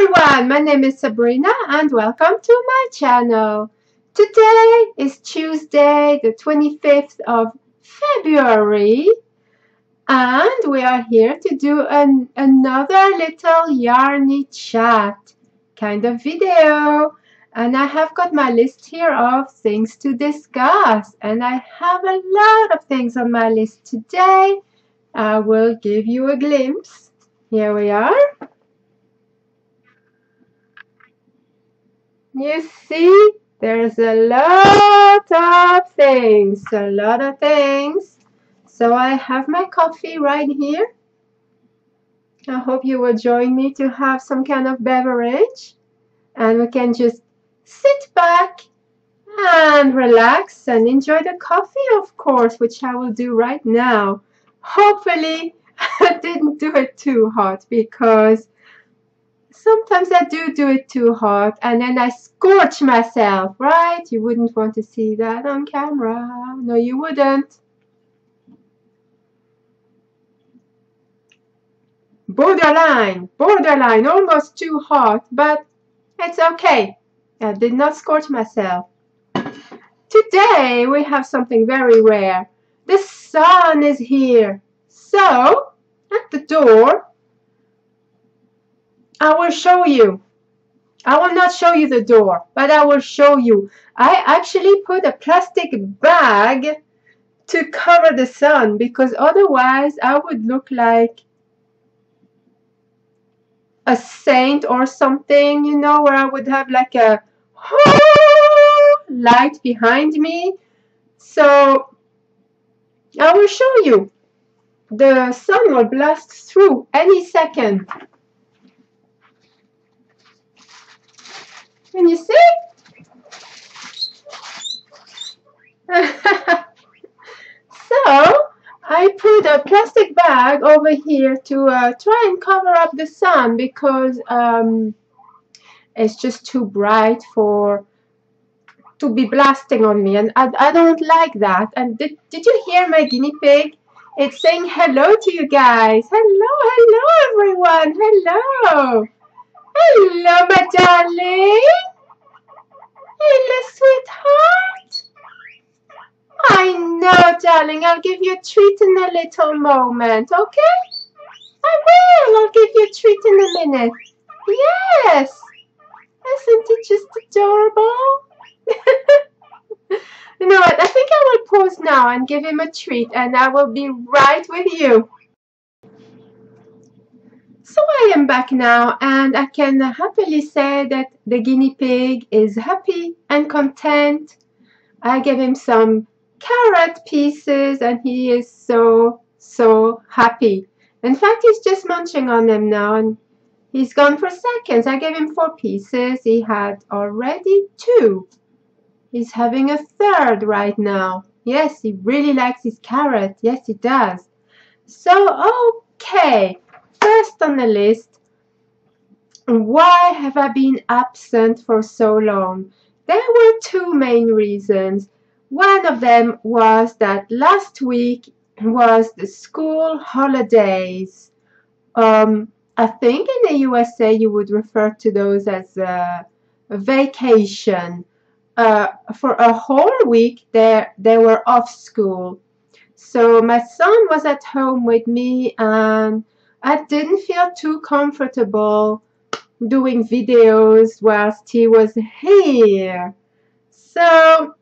everyone, my name is Sabrina and welcome to my channel. Today is Tuesday the 25th of February and we are here to do another little Yarny Chat kind of video. And I have got my list here of things to discuss, and I have a lot of things on my list today. I will give you a glimpse. Here we are. You see, there's a lot of things, So I have my coffee right here. I hope you will join me to have some kind of beverage. And we can just sit back and relax and enjoy the coffee, of course, which I will do right now. Hopefully, I didn't do it too hot because sometimes I do it too hot and then I scorch myself, right? You wouldn't want to see that on camera. No, you wouldn't. Borderline, almost too hot, but it's okay. I did not scorch myself. Today we have something very rare. The sun is here. So, at the door, I will show you. I will not show you the door, but I will show you. I actually put a plastic bag to cover the sun because otherwise I would look like a saint or something, you know, where I would have like a light behind me. So I will show you. The sun will blast through any second. Can you see? So I put a plastic bag over here to try and cover up the sun because it's just too bright to be blasting on me, and I don't like that. And did you hear my guinea pig? It's saying hello to you guys. Hello everyone. Hello, my darling. Hello, sweetheart. I know, darling. I'll give you a treat in a little moment, okay? I will. I'll give you a treat in a minute. Yes. Isn't it just adorable? You know what? I think I will pause now and give him a treat, and I will be right with you. So I am back now, and I can happily say that the guinea pig is happy and content. I gave him some carrot pieces and he is so happy. In fact, he's just munching on them now and he's gone for seconds. I gave him 4 pieces. He had already 2. He's having a 3rd right now. Yes, he really likes his carrot. Yes, he does. So, okay. First on the list, why have I been absent for so long? There were 2 main reasons. One of them was that last week was the school holidays. I think in the USA you would refer to those as a vacation. For a whole week they were off school. So my son was at home with me and I didn't feel too comfortable doing videos whilst he was here. So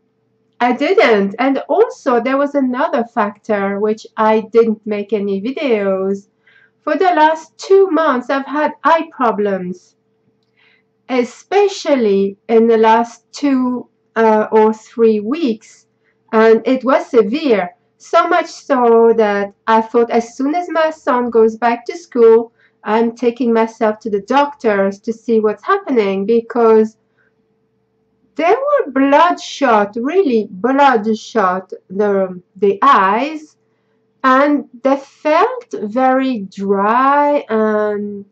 I didn't. And also there was another factor which I didn't make any videos. For the last 2 months I've had eye problems, especially in the last 2 or 3 weeks, and it was severe. So much so that I thought as soon as my son goes back to school, I'm taking myself to the doctors to see what's happening, because they were bloodshot, really bloodshot, the eyes, and they felt very dry and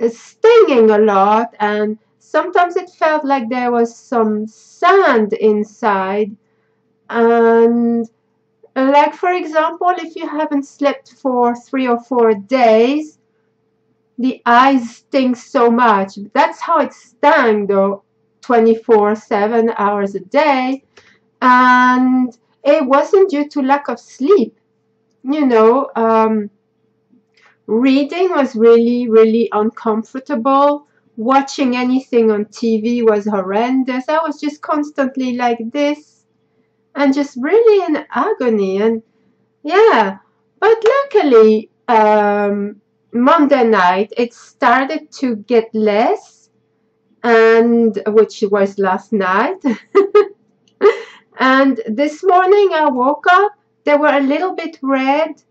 stinging a lot, and sometimes it felt like there was some sand inside. And like, for example, if you haven't slept for 3 or 4 days, the eyes sting so much. That's how it stung though, 24/7 hours a day. And it wasn't due to lack of sleep. You know, reading was really, really uncomfortable. Watching anything on TV was horrendous. I was just constantly like this and just really in agony. And yeah, but luckily, Monday night it started to get less, and which was last night. And this morning I woke up, they were a little bit red,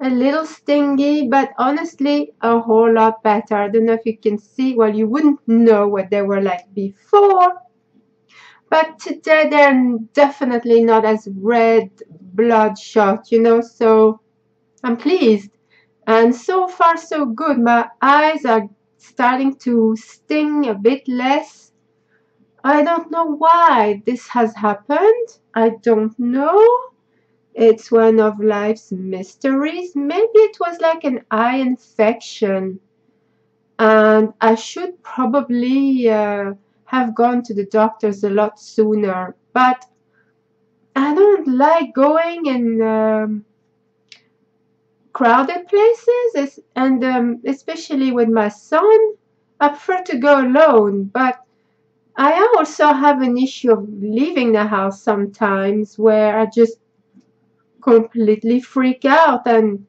a little stingy, but honestly a whole lot better. I don't know if you can see, well, you wouldn't know what they were like before, but today they're definitely not as red bloodshot, you know, so I'm pleased. And so far so good. My eyes are starting to sting a bit less. I don't know why this has happened. I don't know. It's one of life's mysteries. Maybe it was like an eye infection. And I should probably have gone to the doctors a lot sooner. But I don't like going in crowded places, and especially with my son. I prefer to go alone, but I also have an issue of leaving the house sometimes where I just completely freak out and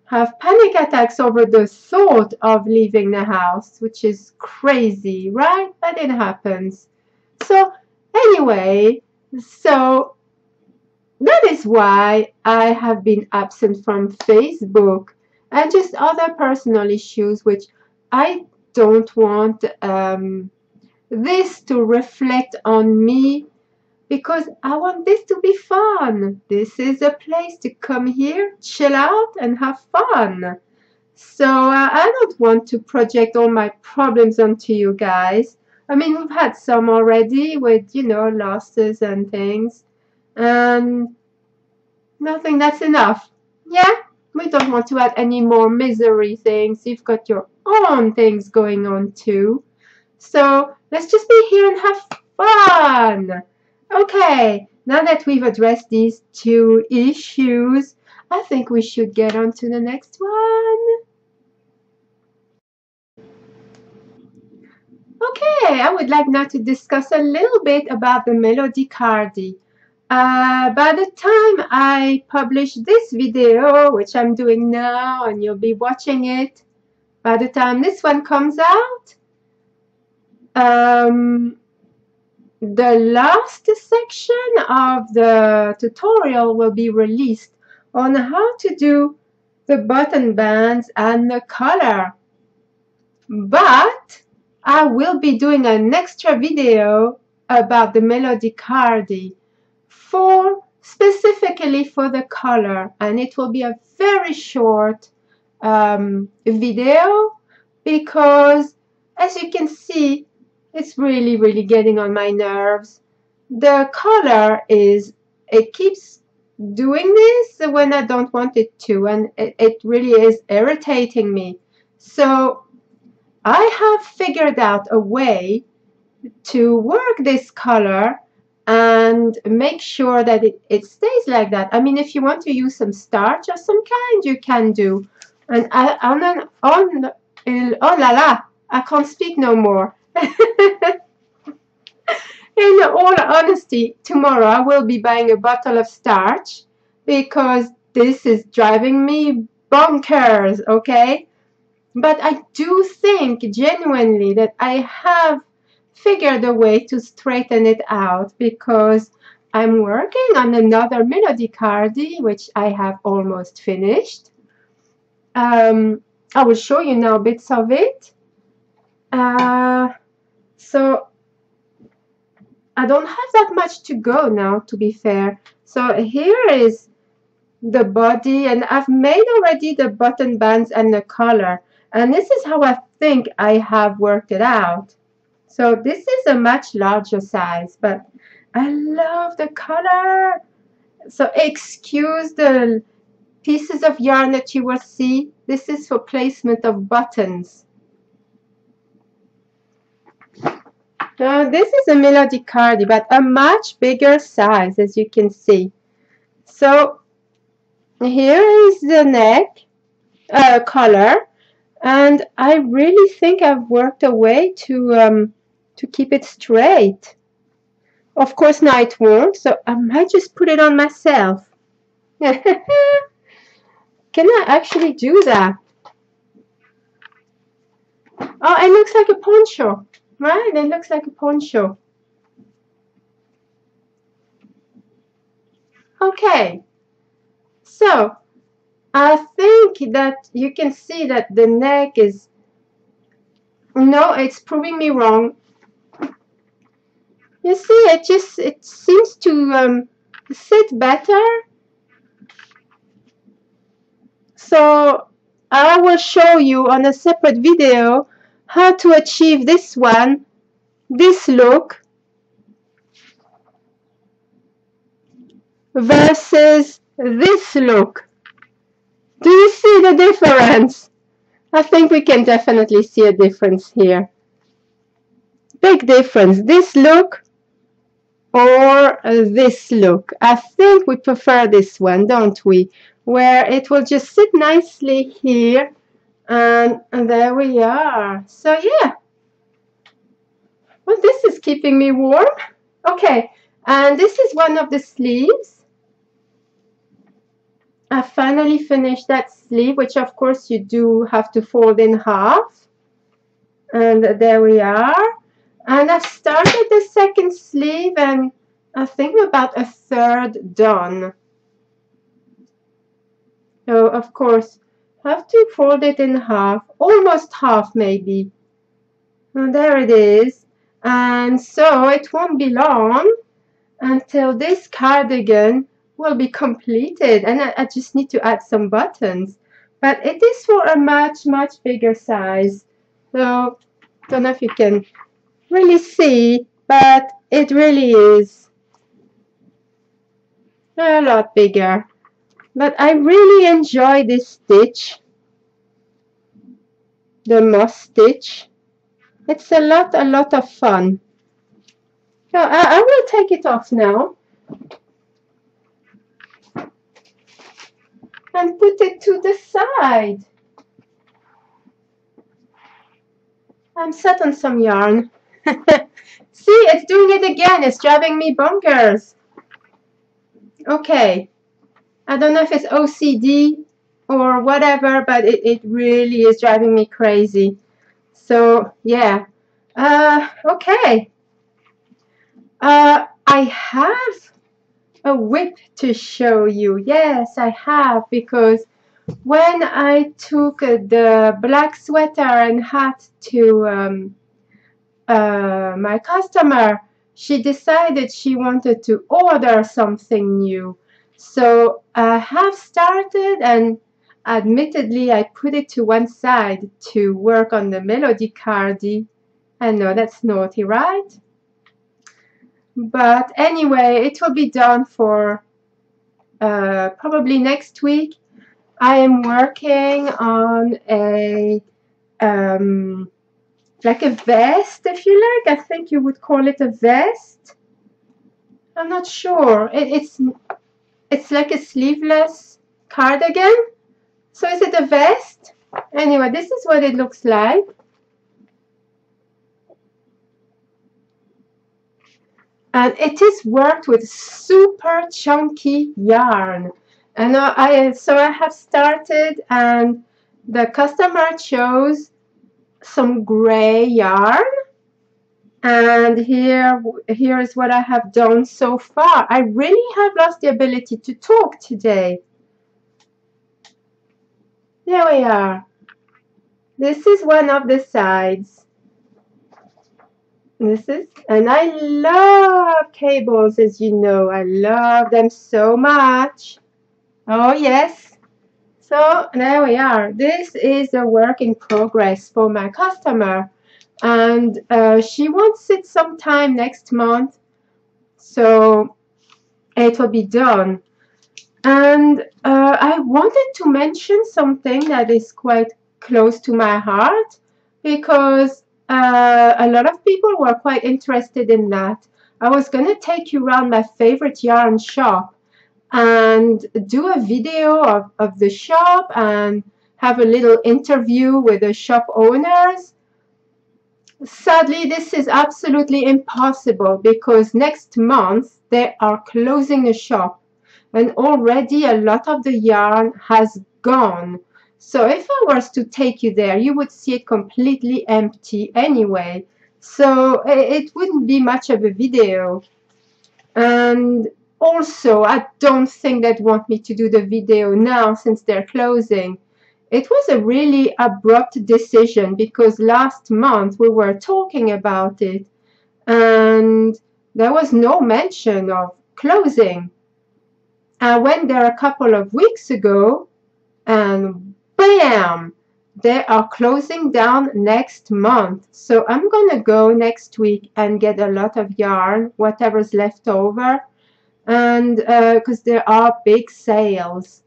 have panic attacks over the thought of leaving the house, which is crazy, right? But it happens. So anyway, so that is why I have been absent from Facebook and just other personal issues, which I don't want this to reflect on me, because I want this to be fun. This is a place to come here, chill out, and have fun. So I don't want to project all my problems onto you guys. I mean, we've had some already with, you know, losses and things. And I think that's enough. Yeah, we don't want to add any more misery things. You've got your own things going on too. So let's just be here and have fun. Okay, now that we've addressed these two issues, I think we should get on to the next one. Okay, I would like now to discuss a little bit about the melody Cardi. By the time I publish this video, which I'm doing now, and you'll be watching it, by the time this one comes out, the last section of the tutorial will be released on how to do the button bands and the color. But I will be doing an extra video about the melody Cardi specifically for the color, and it will be a very short video, because as you can see, it's really getting on my nerves. The color it keeps doing this when I don't want it to, and it really is irritating me. So I have figured out a way to work this color and make sure that it stays like that. I mean, if you want to use some starch of some kind, you can do. And oh la la, I can't speak no more. In all honesty, tomorrow I will be buying a bottle of starch, because this is driving me bonkers, okay? But I do think genuinely that I have figured a way to straighten it out, because I'm working on another melody Cardi, which I have almost finished. I will show you now bits of it. So I don't have that much to go now, to be fair. So here is the body, and I've made already the button bands and the color. And this is how I think I have worked it out. So this is a much larger size, but I love the color. So excuse the pieces of yarn that you will see. This is for placement of buttons. This is a Melody Cardi, but a much bigger size, as you can see. So here is the neck color, and I really think I've worked a way to keep it straight. Of course, now it won't, so I might just put it on myself. Can I actually do that? Oh, it looks like a poncho, right? It looks like a poncho. Okay, so I think that you can see that the neck is, no, it's proving me wrong. You see, it seems to sit better. So I will show you on a separate video how to achieve this one, this look, versus this look. Do you see the difference? I think we can definitely see a difference here. Big difference. This look or this look. I think we prefer this one, don't we? Where it will just sit nicely here, and there we are. So yeah. Well, this is keeping me warm. Okay, and this is one of the sleeves. I finally finished that sleeve, which of course you do have to fold in half. And there we are. And I've started the second sleeve, and I think we're about a third done. So of course, have to fold it in half, almost half maybe. And there it is. And so it won't be long until this cardigan will be completed, and I just need to add some buttons, but it is for a much bigger size. So don't know if you can really see, but it really is a lot bigger. But I really enjoy this stitch, the moss stitch. It's a lot of fun. So I will take it off now and put it to the side. I'm set on some yarn. See, it's doing it again. It's driving me bonkers. Okay. I don't know if it's OCD or whatever, but it really is driving me crazy. So, yeah. Okay. I have a WIP to show you. Yes, I have, because when I took the black sweater and hat to my customer, she decided she wanted to order something new. So I have started, and admittedly I put it to one side to work on the Melody Cardi. I know that's naughty, right? But anyway, it will be done for probably next week. I am working on a like a vest, if you like. I think you would call it a vest. I'm not sure. It's like a sleeveless cardigan. So is it a vest? Anyway, this is what it looks like. And it is worked with super chunky yarn. And so I have started, and the customer chose some gray yarn. And here is what I have done so far. I really have lost the ability to talk today. There we are. This is one of the sides. And I love cables, as you know. I love them so much. Oh, yes. So there we are. This is a work in progress for my customer. And she wants it sometime next month. So it will be done. And I wanted to mention something that is quite close to my heart, because a lot of people were quite interested in that. I was going to take you around my favorite yarn shop and do a video of the shop and have a little interview with the shop owners. Sadly, this is absolutely impossible because next month they are closing the shop and already a lot of the yarn has gone. So if I was to take you there, you would see it completely empty anyway. So it wouldn't be much of a video. And also, I don't think they'd want me to do the video now since they're closing. It was a really abrupt decision because last month we were talking about it and there was no mention of closing. I went there a couple of weeks ago and bam, they are closing down next month. So I'm gonna go next week and get a lot of yarn, whatever's left over, and because there are big sales,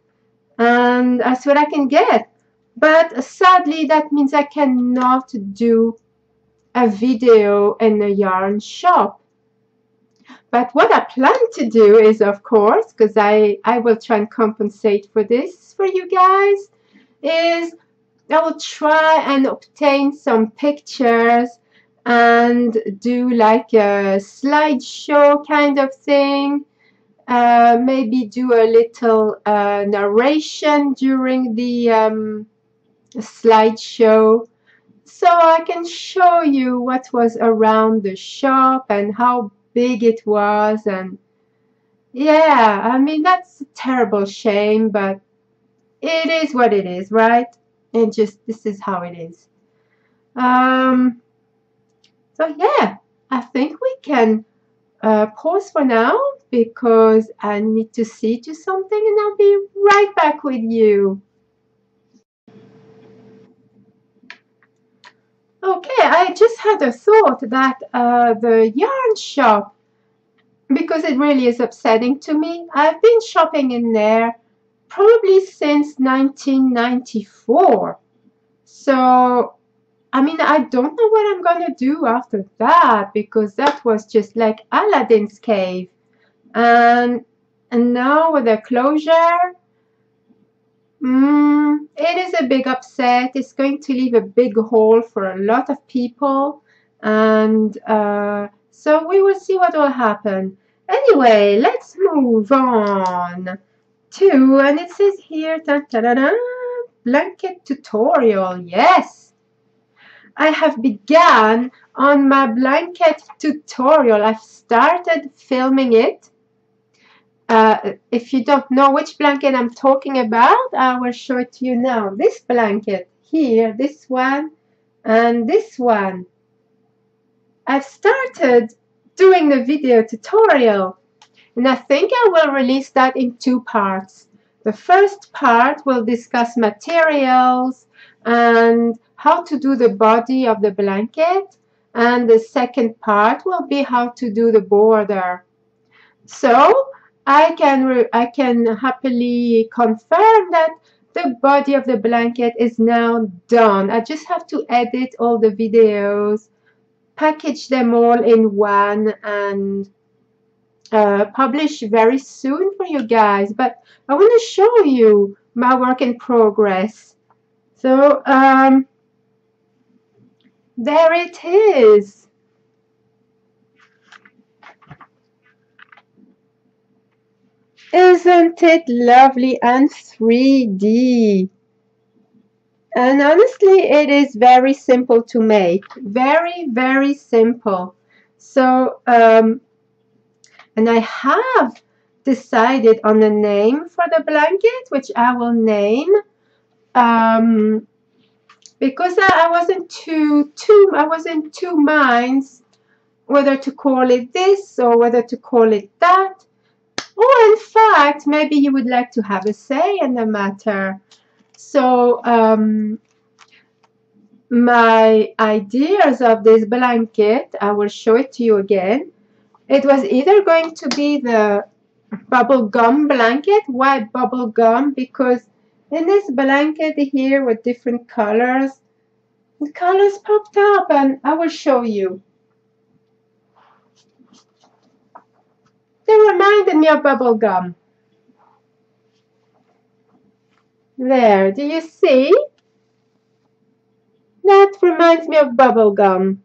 and that's what I can get. But sadly, that means I cannot do a video in a yarn shop. But what I plan to do is, of course, because I will try and compensate for this for you guys, is I will try and obtain some pictures and do like a slideshow kind of thing. Maybe do a little narration during the slideshow so I can show you what was around the shop and how big it was. And yeah, I mean, that's a terrible shame, but it is what it is, right? And just this is how it is. So yeah, I think we can pause for now because I need to see to something and I'll be right back with you. Okay, I just had a thought that the yarn shop, because it really is upsetting to me, I've been shopping in there probably since 1994. So, I mean, I don't know what I'm going to do after that because that was just like Aladdin's cave. And now with the closure, it is a big upset. It's going to leave a big hole for a lot of people. And so we will see what will happen. Anyway, let's move on to, and it says here, da, da, da, da, blanket tutorial. Yes, I have begun on my blanket tutorial. I've started filming it. If you don't know which blanket I'm talking about, I will show it to you now. This blanket here, this one, and this one. I've started doing the video tutorial, and I think I will release that in 2 parts. The first part will discuss materials and how to do the body of the blanket, and the second part will be how to do the border. So I can happily confirm that the body of the blanket is now done. I just have to edit all the videos, package them all in one, and publish very soon for you guys. But I want to show you my work in progress. So there it is. Isn't it lovely and 3D? And honestly, it is very simple to make. Very, very simple. So, and I have decided on a name for the blanket, which I will name, because I was in two minds whether to call it this or whether to call it that. Or in fact, maybe you would like to have a say in the matter. So my ideas of this blanket, I will show it to you again. It was either going to be the bubble gum blanket. Why bubble gum? Because in this blanket here with different colors, The colors popped up and I will show you. They reminded me of bubble gum. There, do you see? That reminds me of bubble gum.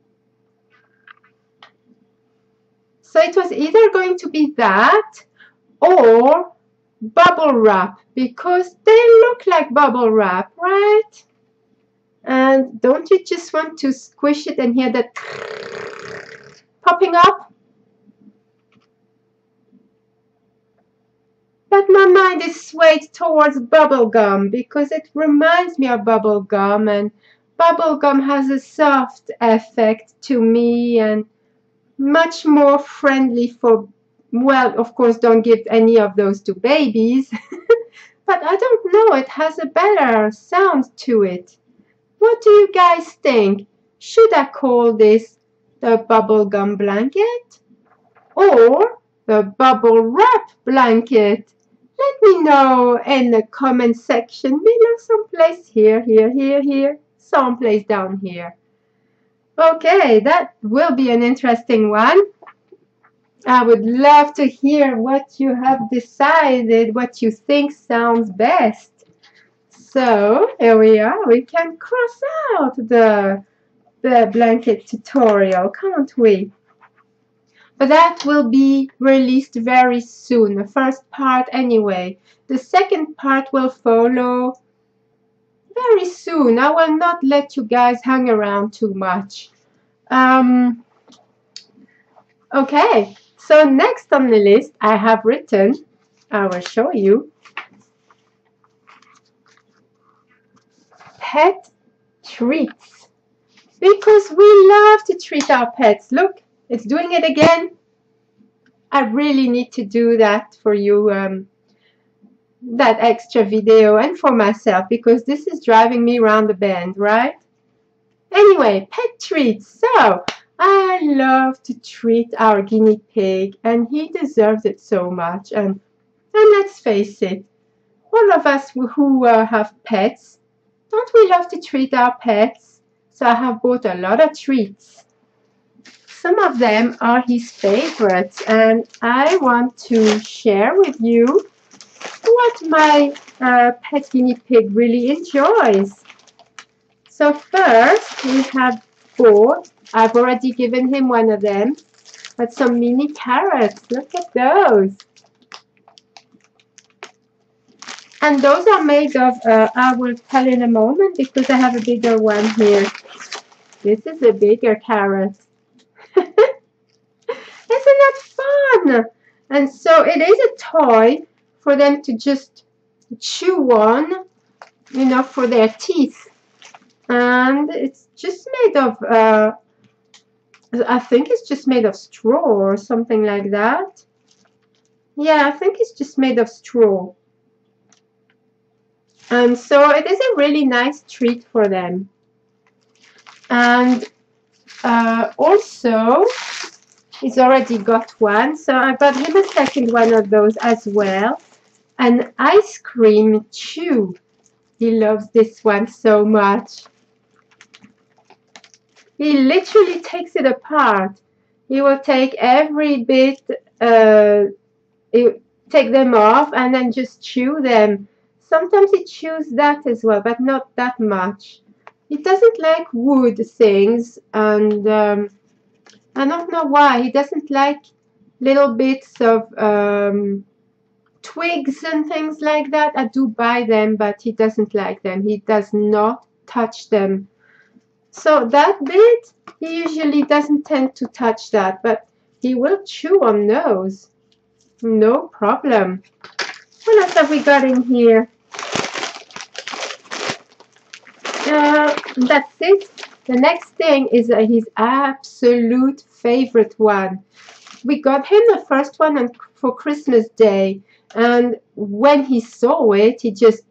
So it was either going to be that or bubble wrap because they look like bubble wrap, right? And don't you just want to squish it and hear that popping up? But my mind is swayed towards bubblegum because it reminds me of bubblegum, and bubblegum has a soft effect to me and much more friendly for, well, of course, don't give any of those to babies, but I don't know, it has a better sound to it. What do you guys think? Should I call this the bubblegum blanket or the bubble wrap blanket? Let me know in the comment section below, someplace here, someplace down here. Okay, that will be an interesting one. I would love to hear what you have decided, what you think sounds best. So here we are. We can cross out the blanket tutorial, can't we? But that will be released very soon, the first part anyway. The second part will follow very soon. I will not let you guys hang around too much. Okay, so next on the list I have written, I will show you, pet treats. Because we love to treat our pets. Look, it's doing it again. I really need to do that for you, that extra video, and for myself, because this is driving me around the bend, right? Anyway, pet treats. So, I love to treat our guinea pig, and he deserves it so much. And let's face it, all of us who have pets, don't we love to treat our pets? So I have bought a lot of treats. Some of them are his favorites, and I want to share with you what my pet guinea pig really enjoys. So first we have bought, I've already given him one of them, but some mini carrots. Look at those. And those are made of, I will tell in a moment because I have a bigger one here. This is a bigger carrot. Isn't that fun? And so it is a toy for them to just chew on, you know, for their teeth. And it's just made of, I think it's just made of straw or something like that. Yeah, I think it's just made of straw. And so it is a really nice treat for them. And also, he's already got one, so I got him a second one of those as well. An ice cream chew. He loves this one so much. He literally takes it apart. He will take every bit, take them off and then just chew them. Sometimes he chews that as well, but not that much. He doesn't like wood things, and I don't know why. He doesn't like little bits of twigs and things like that. I do buy them, but he doesn't like them. He does not touch them. So that bit, he usually doesn't tend to touch that, but he will chew on those. No problem. What else have we got in here? That's it. The next thing is his absolute favorite one. We got him the first one for Christmas Day, and when he saw it, he just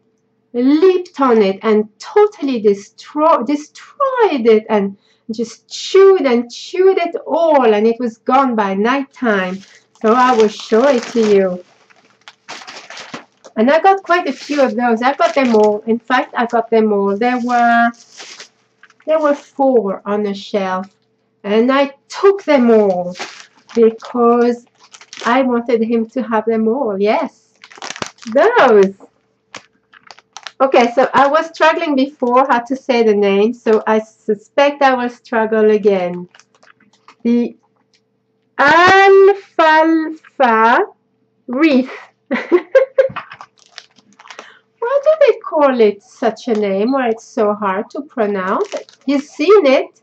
leaped on it and totally destroyed it and just chewed it all, and it was gone by nighttime. So I will show it to you. And I got quite a few of those. I got them all. In fact, I got them all. There were There were 4 on the shelf, and I took them all because I wanted him to have them all. Yes, those. Okay, so I was struggling before how to say the name, so I suspect I will struggle again. The alfalfa wreath. Why do they call it such a name where it's so hard to pronounce? You've seen it?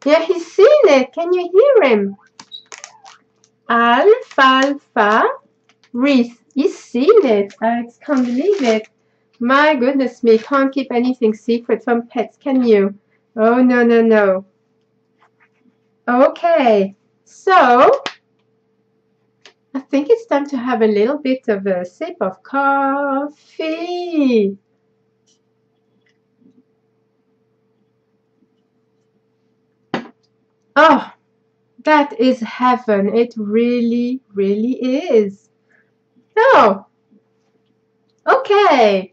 Yeah, he's seen it. Can you hear him? Alfalfa wreath. He's seen it. I can't believe it. My goodness me, can't keep anything secret from pets, can you? Oh, no, no, no. Okay, so I think it's time to have a little bit of a sip of coffee. Oh, that is heaven. It really, really is. Oh, okay.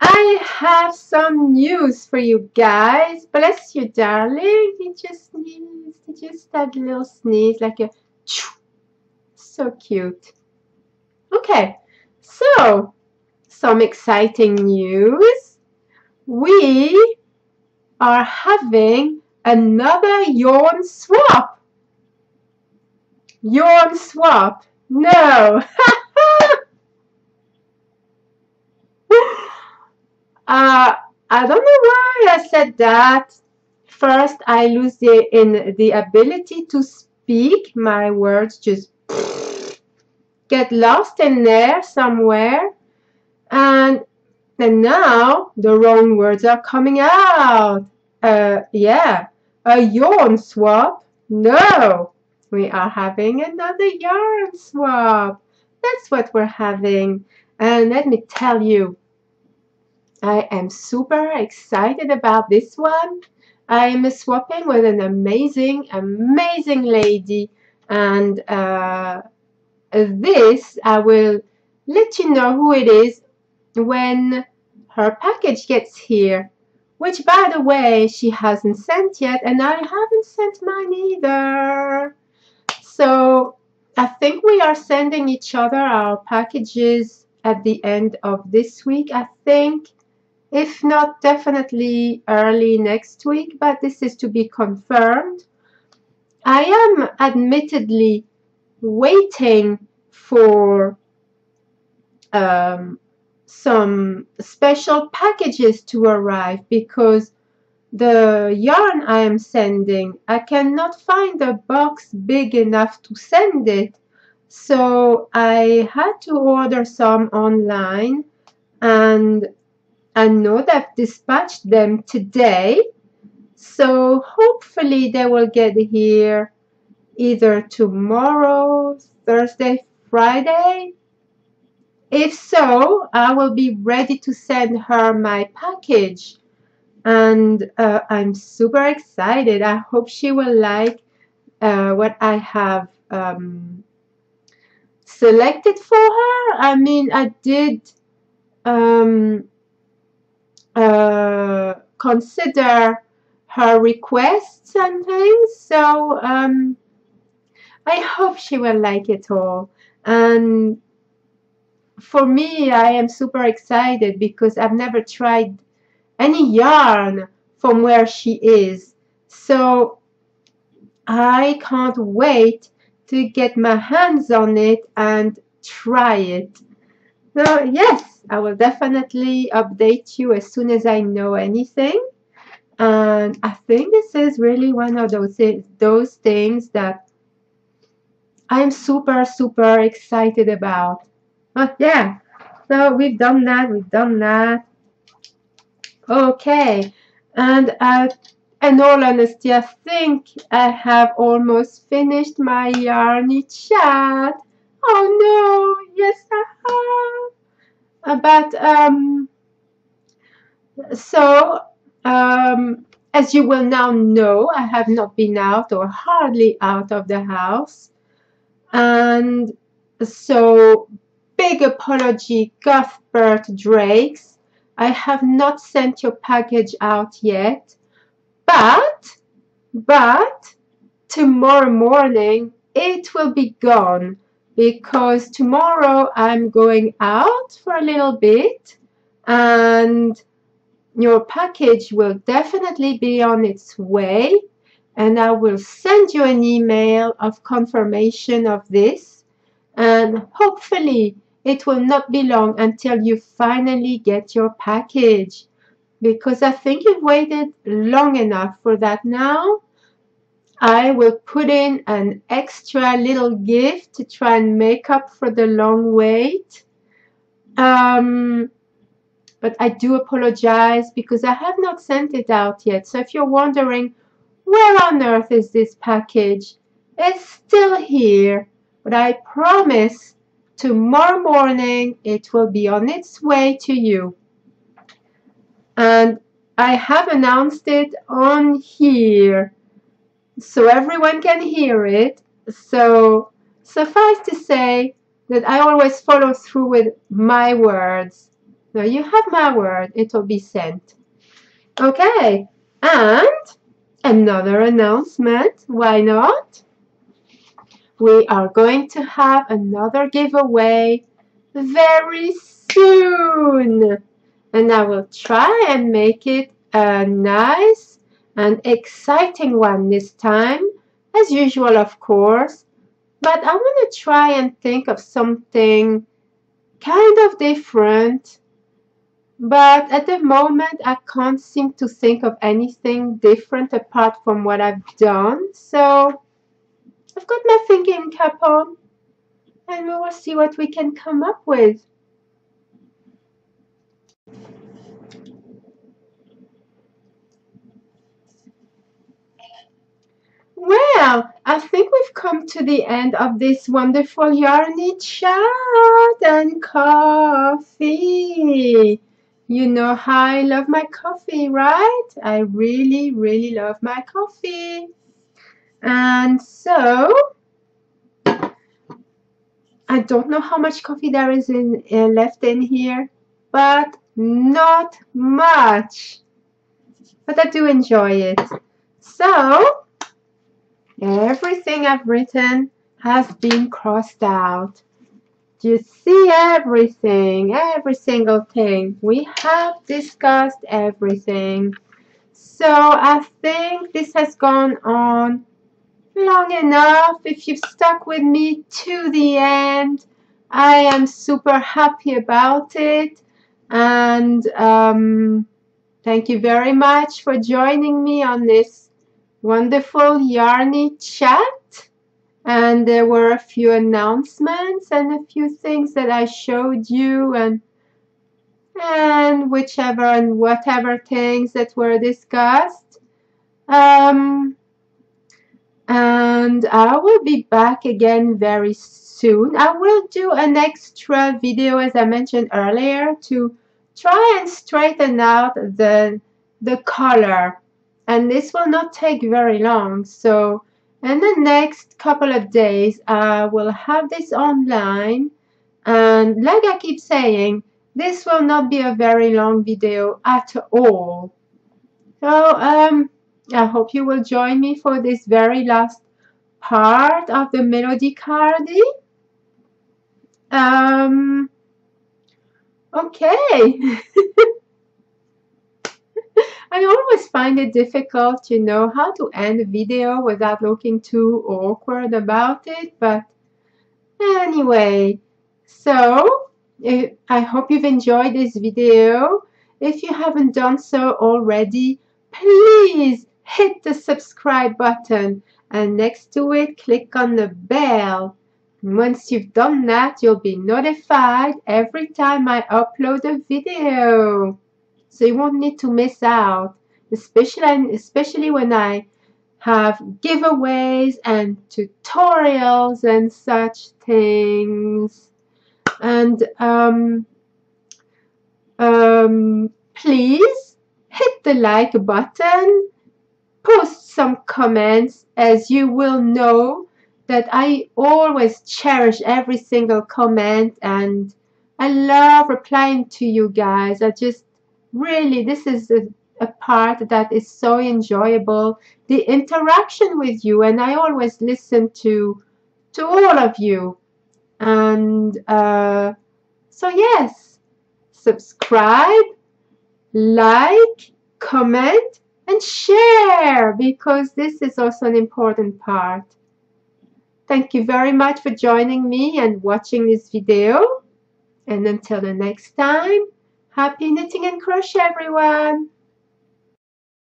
I have some news for you guys. Bless you, darling. He just sneezed. He just had a little sneeze, like a choo. So cute. Okay, so some exciting news. We are having another yawn swap. Yawn swap. No. I don't know why I said that. First, I lose the ability to speak. My words just get lost in there somewhere. And now the wrong words are coming out. Yeah, a yawn swap. No, we are having another yarn swap. That's what we're having. And let me tell you, I am super excited about this one. I am swapping with an amazing, amazing lady. And this, I will let you know who it is when her package gets here. Which, by the way, she hasn't sent yet, and I haven't sent mine either. So I think we are sending each other our packages at the end of this week, I think. If not, definitely early next week, but this is to be confirmed. I am admittedly waiting for some special packages to arrive because the yarn I am sending, I cannot find a box big enough to send it. So I had to order some online, and I know they've dispatched them today. So hopefully they will get here either tomorrow, Thursday, Friday. If so, I will be ready to send her my package. And I'm super excited. I hope she will like what I have selected for her. I mean, I did consider her requests and things, so I hope she will like it all. And for me, I am super excited because I've never tried any yarn from where she is. So I can't wait to get my hands on it and try it. So yes, I will definitely update you as soon as I know anything. And I think this is really one of those things that I'm super, super excited about. But yeah, so we've done that, we've done that. Okay, and in all honesty, I think I have almost finished my Yarny Chat. Oh no, yes I have. But so as you will now know, I have not been out or hardly out of the house. And so big apology, Cuthbert Drakes. I have not sent your package out yet, but tomorrow morning it will be gone, because tomorrow I'm going out for a little bit and your package will definitely be on its way, and I will send you an email of confirmation of this, and hopefully it will not be long until you finally get your package, because I think you've waited long enough for that now. I will put in an extra little gift to try and make up for the long wait. But I do apologize because I have not sent it out yet. So if you're wondering, where on earth is this package? It's still here, but I promise tomorrow morning it will be on its way to you. And I have announced it on here, so everyone can hear it. So suffice to say that I always follow through with my words. So you have my word, it will be sent. Okay, and another announcement, why not? We are going to have another giveaway very soon. And I will try and make it a nice and exciting one this time, as usual, of course. But I want to try and think of something kind of different. But at the moment, I can't seem to think of anything different apart from what I've done. So I've got my thinking cap on, and we will see what we can come up with. Well, I think we've come to the end of this wonderful Yarny Chat and coffee. You know how I love my coffee, right? I really, really love my coffee. And so, I don't know how much coffee there is left in here, but not much. But I do enjoy it. So, everything I've written has been crossed out. Do you see everything? Every single thing. We have discussed everything. So I think this has gone on long enough. If you've stuck with me to the end, I am super happy about it. And thank you very much for joining me on this wonderful Yarny Chat. And there were a few announcements and a few things that I showed you, and whichever and whatever things that were discussed. And I will be back again very soon. I will do an extra video, as I mentioned earlier, to try and straighten out the color. And this will not take very long. So in the next couple of days, I will have this online. And like I keep saying, this will not be a very long video at all. So I hope you will join me for this very last part of the melody Cardi. Okay. I always find it difficult to know how to end a video without looking too awkward about it, but anyway, so I hope you've enjoyed this video. If you haven't done so already, please hit the subscribe button, and next to it, click on the bell. Once you've done that, you'll be notified every time I upload a video. So you won't need to miss out, especially when I have giveaways and tutorials and such things. And please hit the like button, post some comments, as you will know that I always cherish every single comment, and I love replying to you guys. I just Really, this is a part that is so enjoyable. The interaction with you, and I always listen to all of you. And so yes, subscribe, like, comment, and share because this is also an important part. Thank you very much for joining me and watching this video. And until the next time, happy knitting and crochet, everyone!